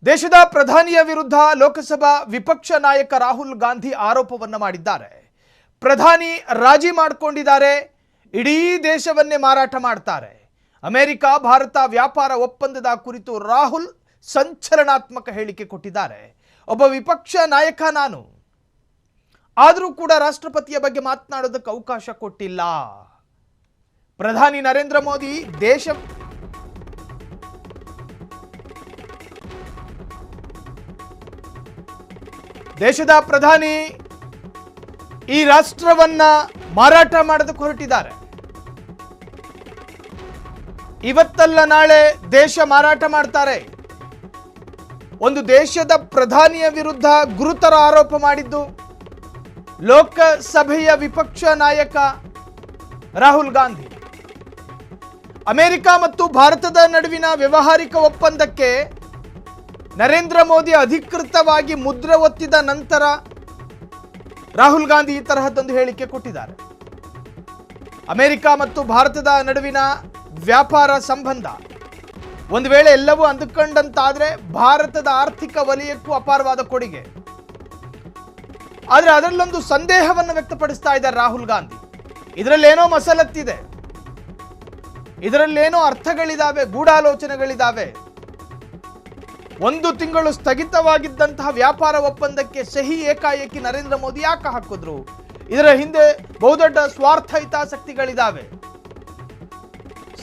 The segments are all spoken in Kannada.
ದೇಶದ ಪ್ರಧಾನಿಯ ವಿರುದ್ಧ ಲೋಕಸಭಾ ವಿಪಕ್ಷ ನಾಯಕ ರಾಹುಲ್ ಗಾಂಧಿ ಆರೋಪವನ್ನು ಮಾಡಿದ್ದಾರೆ. ಪ್ರಧಾನಿ ರಾಜಿ ಮಾಡಿಕೊಂಡಿದ್ದಾರೆ, ಇಡೀ ದೇಶವನ್ನೇ ಮಾರಾಟ ಮಾಡ್ತಾರೆ. ಅಮೆರಿಕ ಭಾರತ ವ್ಯಾಪಾರ ಒಪ್ಪಂದದ ಕುರಿತು ರಾಹುಲ್ ಸಂಚಲನಾತ್ಮಕ ಹೇಳಿಕೆ ಕೊಟ್ಟಿದ್ದಾರೆ. ಒಬ್ಬ ವಿಪಕ್ಷ ನಾಯಕ ನಾನು, ಆದರೂ ಕೂಡ ರಾಷ್ಟ್ರಪತಿಯ ಬಗ್ಗೆ ಮಾತನಾಡೋದಕ್ಕೆ ಅವಕಾಶ ಕೊಟ್ಟಿಲ್ಲ. ಪ್ರಧಾನಿ ನರೇಂದ್ರ ಮೋದಿ ದೇಶದ ಪ್ರಧಾನಿ ಈ ರಾಷ್ಟ್ರವನ್ನ ಮಾರಾಟ ಮಾಡೋದಕ್ಕೆ ಹೊರಟಿದ್ದಾರೆ. ಇವತ್ತಲ್ಲ ನಾಳೆ ದೇಶ ಮಾರಾಟ ಮಾಡ್ತಾರೆ. ಒಂದು ದೇಶದ ಪ್ರಧಾನಿಯ ವಿರುದ್ಧ ಗುರುತರ ಆರೋಪ ಮಾಡಿದ್ದು ಲೋಕಸಭೆಯ ವಿಪಕ್ಷ ನಾಯಕ ರಾಹುಲ್ ಗಾಂಧಿ. ಅಮೆರಿಕ ಮತ್ತು ಭಾರತದ ನಡುವಿನ ವ್ಯಾವಹಾರಿಕ ಒಪ್ಪಂದಕ್ಕೆ ನರೇಂದ್ರ ಮೋದಿ ಅಧಿಕೃತವಾಗಿ ಮುದ್ರೆ ಒತ್ತಿದ ನಂತರ ರಾಹುಲ್ ಗಾಂಧಿ ಈ ತರಹದೊಂದು ಹೇಳಿಕೆ ಕೊಟ್ಟಿದ್ದಾರೆ. ಅಮೆರಿಕ ಮತ್ತು ಭಾರತದ ನಡುವಿನ ವ್ಯಾಪಾರ ಸಂಬಂಧ ಒಂದು ವೇಳೆ ಎಲ್ಲವೂ ಅಂದುಕೊಂಡಂತಾದ್ರೆ ಭಾರತದ ಆರ್ಥಿಕ ವಲಯಕ್ಕೂ ಅಪಾರವಾದ ಕೊಡುಗೆ. ಆದರೆ ಅದರಲ್ಲೊಂದು ಸಂದೇಹವನ್ನು ವ್ಯಕ್ತಪಡಿಸ್ತಾ ಇದ್ದಾರೆ ರಾಹುಲ್ ಗಾಂಧಿ. ಇದರಲ್ಲೇನೋ ಮಸಲತ್ತಿದೆ, ಇದರಲ್ಲೇನೋ ಅರ್ಥಗಳಿದಾವೆ, ಗೂಢಾಲೋಚನೆಗಳಿದಾವೆ. 1 ತಿಂಗಳು ಸ್ಥಗಿತವಾಗಿದ್ದಂತಹ ವ್ಯಾಪಾರ ಒಪ್ಪಂದಕ್ಕೆ ಸಹಿ ಏಕಾಏಕಿ ನರೇಂದ್ರ ಮೋದಿ ಯಾಕೆ ಹಾಕಿದ್ರು? ಇದರ ಹಿಂದೆ ಬಹುದೊಡ್ಡ ಸ್ವಾರ್ಥ ಹಿತಾಸಕ್ತಿಗಳಿದಾವೆ.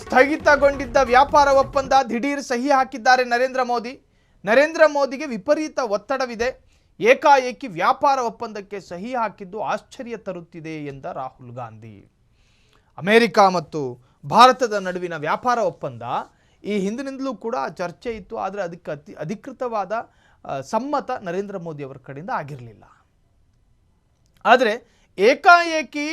ಸ್ಥಗಿತಗೊಂಡಿದ್ದ ವ್ಯಾಪಾರ ಒಪ್ಪಂದ ದಿಢೀರ್ ಸಹಿ ಹಾಕಿದ್ದಾರೆ ನರೇಂದ್ರ ಮೋದಿಗೆ ವಿಪರೀತ ಒತ್ತಡವಿದೆ. ಏಕಾಏಕಿ ವ್ಯಾಪಾರ ಒಪ್ಪಂದಕ್ಕೆ ಸಹಿ ಹಾಕಿದ್ದು ಆಶ್ಚರ್ಯ ತರುತ್ತಿದೆ ಎಂದ ರಾಹುಲ್ ಗಾಂಧಿ. ಅಮೆರಿಕ ಮತ್ತು ಭಾರತದ ನಡುವಿನ ವ್ಯಾಪಾರ ಒಪ್ಪಂದ ಈ ಹಿಂದಿನಿಂದಲೂ ಕೂಡ ಚರ್ಚೆ ಇತ್ತು, ಆದರೆ ಅದಕ್ಕೆ ಅಧಿಕೃತವಾದ ಸಮ್ಮತ ನರೇಂದ್ರ ಮೋದಿ ಅವರ ಕಡೆಯಿಂದ ಆಗಿರಲಿಲ್ಲ. ಆದರೆ ಏಕಾಏಕಿ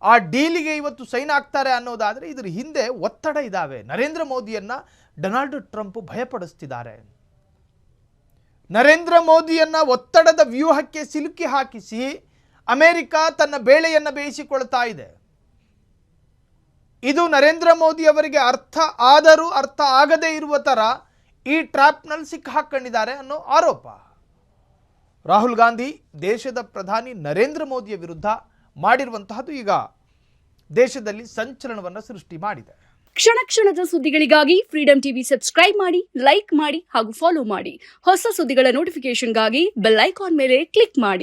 ಆ ಡೀಲಿಗೆ ಇವತ್ತು ಸೈನ್ ಆಗ್ತಾರೆ ಅನ್ನೋದಾದರೆ ಇದರ ಹಿಂದೆ ಒತ್ತಡ ಇದ್ದಾವೆ. ನರೇಂದ್ರ ಮೋದಿಯನ್ನ ಡೊನಾಲ್ಡ್ ಟ್ರಂಪ್ ಭಯಪಡಿಸ್ತಿದ್ದಾರೆ. ನರೇಂದ್ರ ಮೋದಿಯನ್ನ ಒತ್ತಡದ ವ್ಯೂಹಕ್ಕೆ ಸಿಲುಕಿ ಹಾಕಿಸಿ ಅಮೆರಿಕ ತನ್ನ ಬೇಳೆಯನ್ನು ಬೇಯಿಸಿಕೊಳ್ತಾ ಇದೆ. ಇದು ನರೇಂದ್ರ ಮೋದಿ ಅವರಿಗೆ ಅರ್ಥ ಆದರೂ ಅರ್ಥ ಆಗದೇ ಇರುವ ತರ ಈ ಟ್ರ್ಯಾಪ್ನಲ್ಲಿ ಸಿಕ್ಕಾಕೊಂಡಿದ್ದಾರೆ ಅನ್ನೋ ಆರೋಪ. ರಾಹುಲ್ ಗಾಂಧಿ ದೇಶದ ಪ್ರಧಾನಿ ನರೇಂದ್ರ ಮೋದಿಯ ವಿರುದ್ಧ ಮಾಡಿರುವಂತಹದ್ದು ಈಗ ದೇಶದಲ್ಲಿ ಸಂಚಲನವನ್ನು ಸೃಷ್ಟಿ ಮಾಡಿದೆ. ಕ್ಷಣ ಕ್ಷಣದ ಸುದ್ದಿಗಳಿಗಾಗಿ ಫ್ರೀಡಂ ಟಿವಿ ಸಬ್ಸ್ಕ್ರೈಬ್ ಮಾಡಿ, ಲೈಕ್ ಮಾಡಿ ಹಾಗೂ ಫಾಲೋ ಮಾಡಿ. ಹೊಸ ಸುದ್ದಿಗಳ ನೋಟಿಫಿಕೇಶನ್ಗಾಗಿ ಬೆಲ್ ಐಕಾನ್ ಮೇಲೆ ಕ್ಲಿಕ್ ಮಾಡಿ.